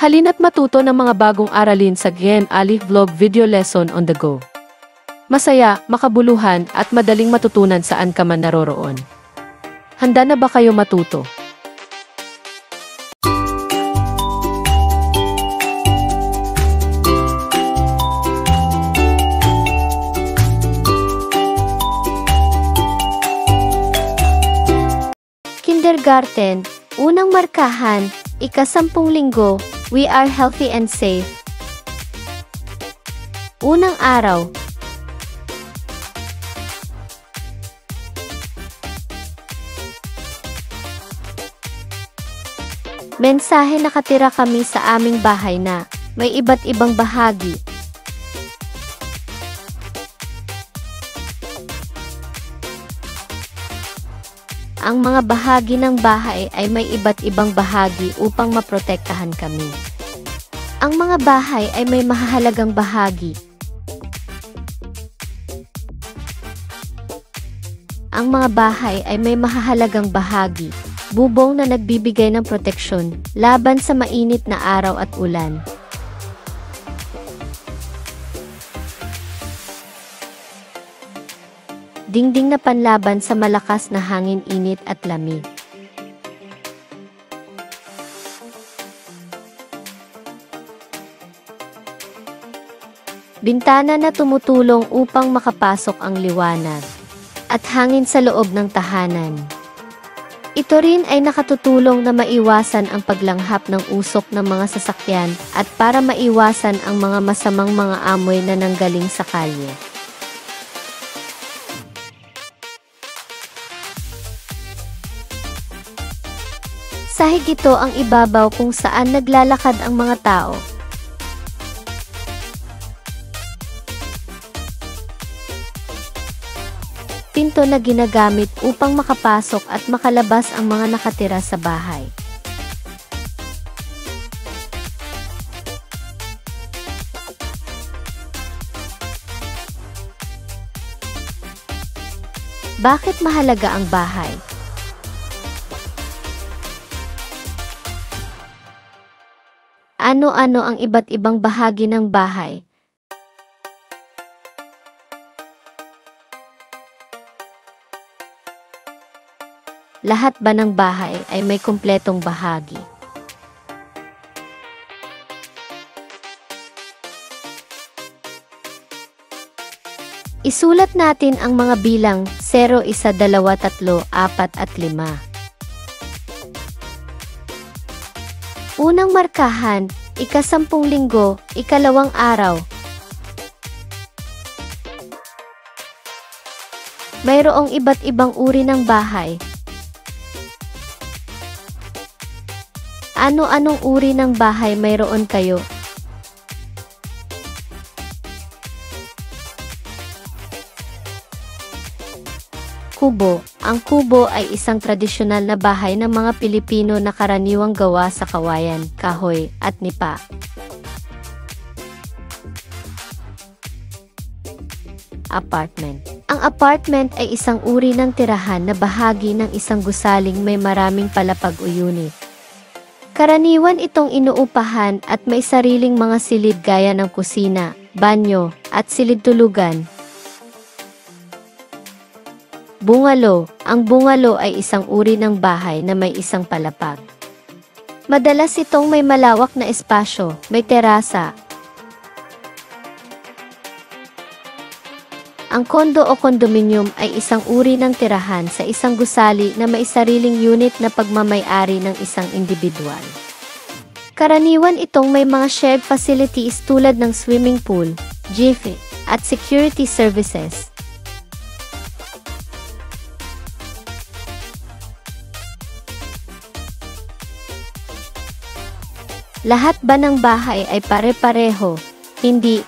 Halina't matuto ng mga bagong aralin sa Game Ali Vlog Video Lesson on the Go. Masaya, makabuluhan at madaling matutunan saan ka man naroroon. Handa na ba kayo matuto? Kindergarten, unang markahan, ika-10 linggo, we are healthy and safe. Unang araw. Mensahe, nakatira kami sa aming bahay na may iba't ibang bahagi. Ang mga bahagi ng bahay ay may iba't ibang bahagi upang maprotektahan kami. Ang mga bahay ay may mahahalagang bahagi. Ang mga bahay ay may mahahalagang bahagi. Bubong na nagbibigay ng proteksyon laban sa mainit na araw at ulan. Dingding na panlaban sa malakas na hangin, init at lamig. Bintana na tumutulong upang makapasok ang liwanag at hangin sa loob ng tahanan. Ito rin ay nakatutulong na maiwasan ang paglanghap ng usok ng mga sasakyan at para maiwasan ang mga masamang mga amoy na nanggaling sa kalye. Sahig ito ang ibabaw kung saan naglalakad ang mga tao. Pinto na ginagamit upang makapasok at makalabas ang mga nakatira sa bahay. Bakit mahalaga ang bahay? Ano-ano ang iba't ibang bahagi ng bahay? Lahat ba ng bahay ay may kumpletong bahagi? Isulat natin ang mga bilang 0, 1, 2, 3, 4 at 5. Unang markahan, ika-10 linggo, ikalawang araw. Mayroong iba't ibang uri ng bahay. Ano-anong uri ng bahay mayroon kayo? Kubo. Ang kubo ay isang tradisyonal na bahay ng mga Pilipino na karaniwang gawa sa kawayan, kahoy, at nipa. Apartment. Ang apartment ay isang uri ng tirahan na bahagi ng isang gusaling may maraming palapag o unit. Karaniwan itong inuupahan at may sariling mga silid gaya ng kusina, banyo, at silid tulugan. Bungalo. Ang bungalo ay isang uri ng bahay na may isang palapag. Madalas itong may malawak na espasyo, may terasa. Ang kondo o condominium ay isang uri ng tirahan sa isang gusali na may sariling unit na pagmamay-ari ng isang individual. Karaniwan itong may mga shared facilities tulad ng swimming pool, jiffy, at security services. Lahat ba ng bahay ay pare-pareho? Hindi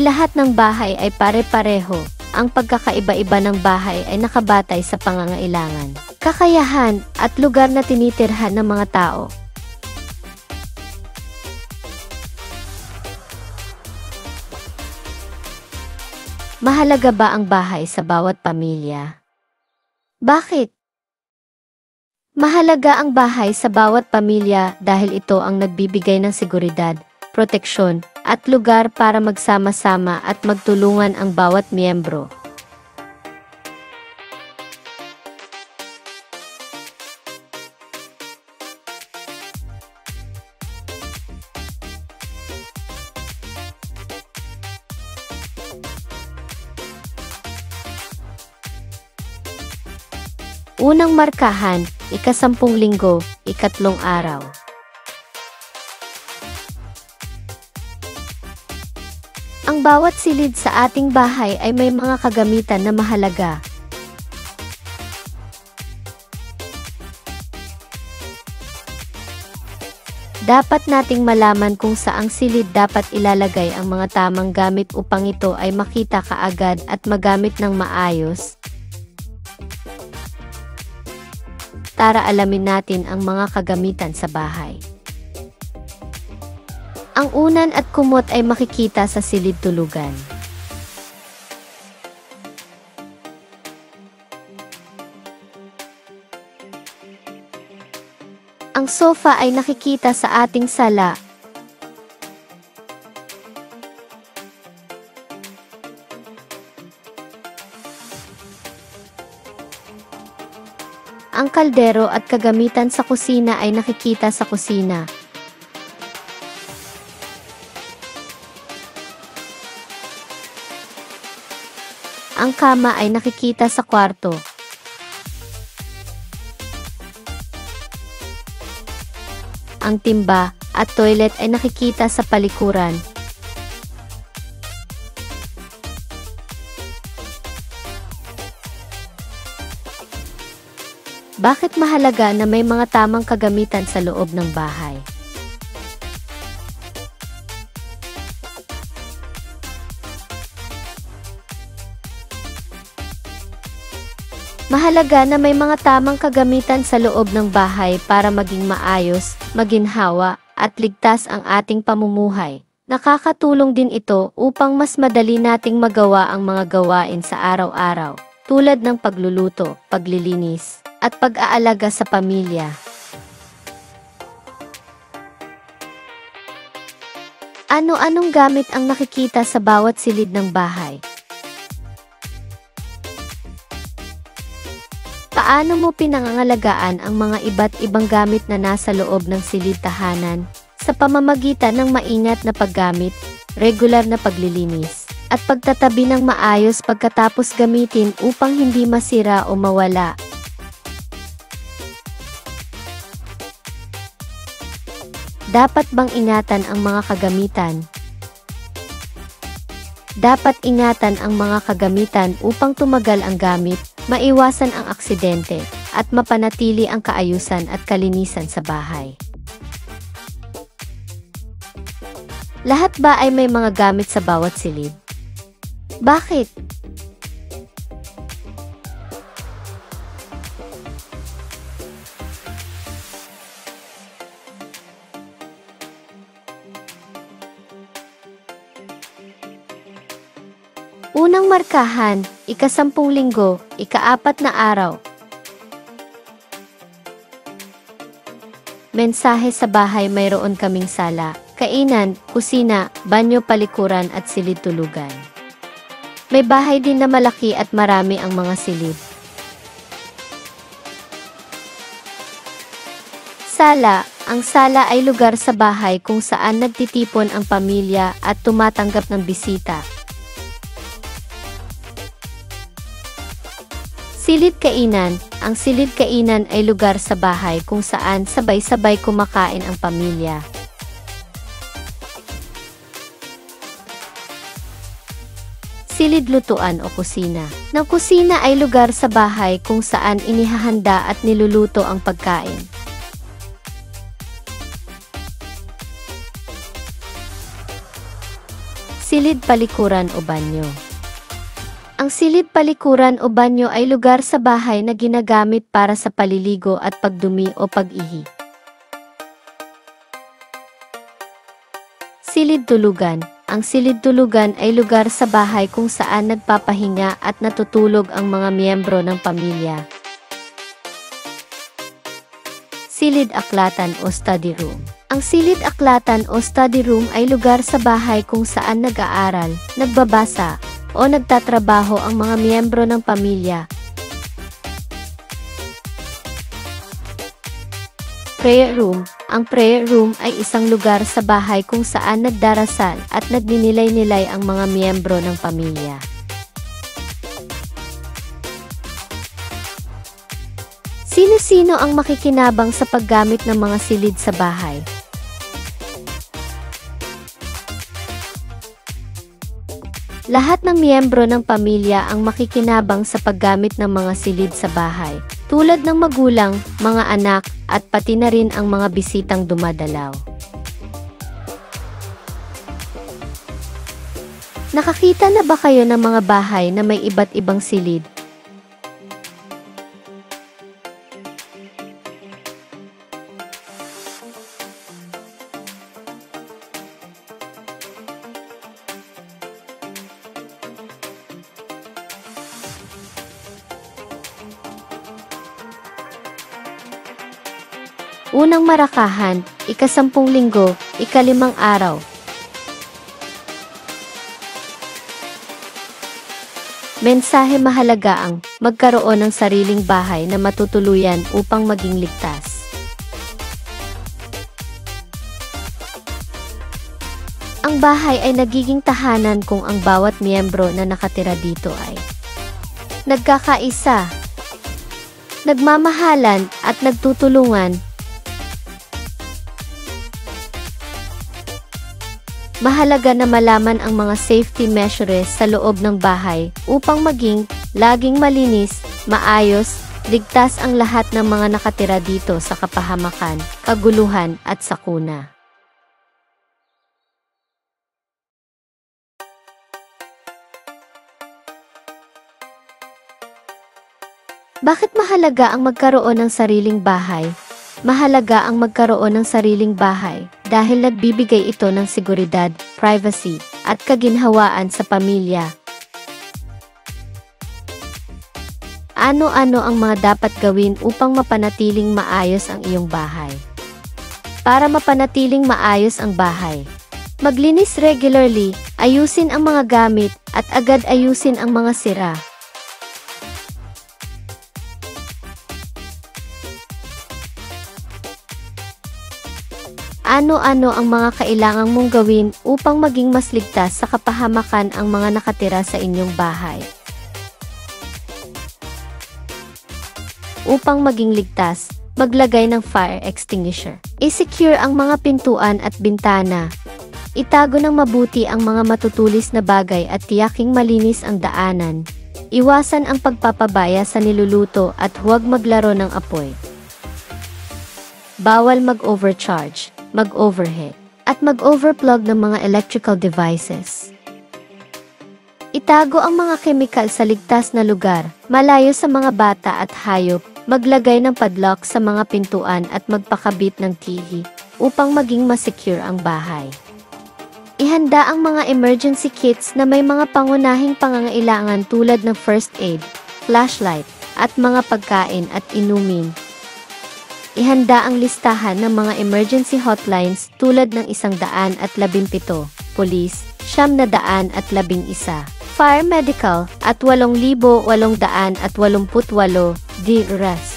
lahat ng bahay ay pare-pareho. Ang pagkakaiba-iba ng bahay ay nakabatay sa pangangailangan, kakayahan, at lugar na tinitirhan ng mga tao. Mahalaga ba ang bahay sa bawat pamilya? Bakit? Mahalaga ang bahay sa bawat pamilya dahil ito ang nagbibigay ng seguridad, proteksyon, at lugar para magsama-sama at magtulungan ang bawat miyembro. Unang markahan, ika-10 linggo, ika-3 araw. Ang bawat silid sa ating bahay ay may mga kagamitan na mahalaga. Dapat nating malaman kung saang silid dapat ilalagay ang mga tamang gamit upang ito ay makita kaagad at magamit ng maayos. Tara alamin natin ang mga kagamitan sa bahay. Ang unan at kumot ay makikita sa silid tulugan. Ang sofa ay nakikita sa ating sala. Ang kaldero at kagamitan sa kusina ay nakikita sa kusina. Ang kama ay nakikita sa kwarto. Ang timba at toilet ay nakikita sa palikuran. Bakit mahalaga na may mga tamang kagamitan sa loob ng bahay? Mahalaga na may mga tamang kagamitan sa loob ng bahay para maging maayos, maginhawa, at ligtas ang ating pamumuhay. Nakakatulong din ito upang mas madali nating magawa ang mga gawain sa araw-araw, tulad ng pagluluto, paglilinis, at pag-aalaga sa pamilya. Ano-anong gamit ang nakikita sa bawat silid ng bahay? Paano mo pinangangalagaan ang mga iba't ibang gamit na nasa loob ng silid tahanan sa pamamagitan ng maingat na paggamit, regular na paglilinis, at pagtatabi ng maayos pagkatapos gamitin upang hindi masira o mawala? Dapat bang ingatan ang mga kagamitan? Dapat ingatan ang mga kagamitan upang tumagal ang gamit, maiwasan ang aksidente, at mapanatili ang kaayusan at kalinisan sa bahay. Lahat ba ay may mga gamit sa bawat silid? Bakit? Unang markahan, ika-10 linggo, ika-4 na araw. Mensahe sa bahay: mayroon kaming sala, kainan, kusina, banyo, palikuran at silid tulugan. May bahay din na malaki at marami ang mga silid. Sala. Ang sala ay lugar sa bahay kung saan nagtitipon ang pamilya at tumatanggap ng bisita. Silid kainan. Ang silid kainan ay lugar sa bahay kung saan sabay-sabay kumakain ang pamilya. Silid lutuan o kusina. Ng kusina ay lugar sa bahay kung saan inihahanda at niluluto ang pagkain. Silid palikuran o banyo. Ang silid palikuran o banyo ay lugar sa bahay na ginagamit para sa paliligo at pagdumi o pag-ihi. Silid tulugan. Ang silid tulugan ay lugar sa bahay kung saan nagpapahinga at natutulog ang mga miyembro ng pamilya. silid-aklatan o study room. Ang silid-aklatan o study room ay lugar sa bahay kung saan nag-aaral, nagbabasa, o nagtatrabaho ang mga miyembro ng pamilya. Prayer room. Ang prayer room ay isang lugar sa bahay kung saan nagdarasal at nagninilay-nilay ang mga miyembro ng pamilya. Sino-sino ang makikinabang sa paggamit ng mga silid sa bahay? Lahat ng miyembro ng pamilya ang makikinabang sa paggamit ng mga silid sa bahay, tulad ng magulang, mga anak, at pati na rin ang mga bisitang dumadalaw. Nakakita na ba kayo ng mga bahay na may iba't ibang silid? Unang marakahan, ika-10 linggo, ika-5 araw. Mensahe: mahalaga ang magkaroon ng sariling bahay na matutuluyan upang maging ligtas. Ang bahay ay nagiging tahanan kung ang bawat miyembro na nakatira dito ay nagkakaisa, nagmamahalan, at nagtutulungan. Mahalaga na malaman ang mga safety measures sa loob ng bahay upang maging laging malinis, maayos, ligtas ang lahat ng mga nakatira dito sa kapahamakan, kaguluhan at sakuna. Bakit mahalaga ang magkaroon ng sariling bahay? Mahalaga ang magkaroon ng sariling bahay dahil nagbibigay ito ng seguridad, privacy, at kaginhawaan sa pamilya. Ano-ano ang mga dapat gawin upang mapanatiling maayos ang iyong bahay? Para mapanatiling maayos ang bahay, maglinis regularly, ayusin ang mga gamit, at agad ayusin ang mga sira. Ano-ano ang mga kailangang mong gawin upang maging mas ligtas sa kapahamakan ang mga nakatira sa inyong bahay? Upang maging ligtas, maglagay ng fire extinguisher. I-secure ang mga pintuan at bintana. Itago ng mabuti ang mga matutulis na bagay at tiyaking malinis ang daanan. Iwasan ang pagpapabaya sa niluluto at huwag maglaro ng apoy. Bawal mag-overcharge, mag-overheat, at mag-overplug ng mga electrical devices. Itago ang mga kemikal sa ligtas na lugar, malayo sa mga bata at hayop, maglagay ng padlock sa mga pintuan at magpakabit ng TV upang maging mas secure ang bahay. Ihanda ang mga emergency kits na may mga pangunahing pangangailangan tulad ng first aid, flashlight, at mga pagkain at inumin. Ihanda ang listahan ng mga emergency hotlines tulad ng 117, Police, 911, Fire Medical, at 8,888, DRS.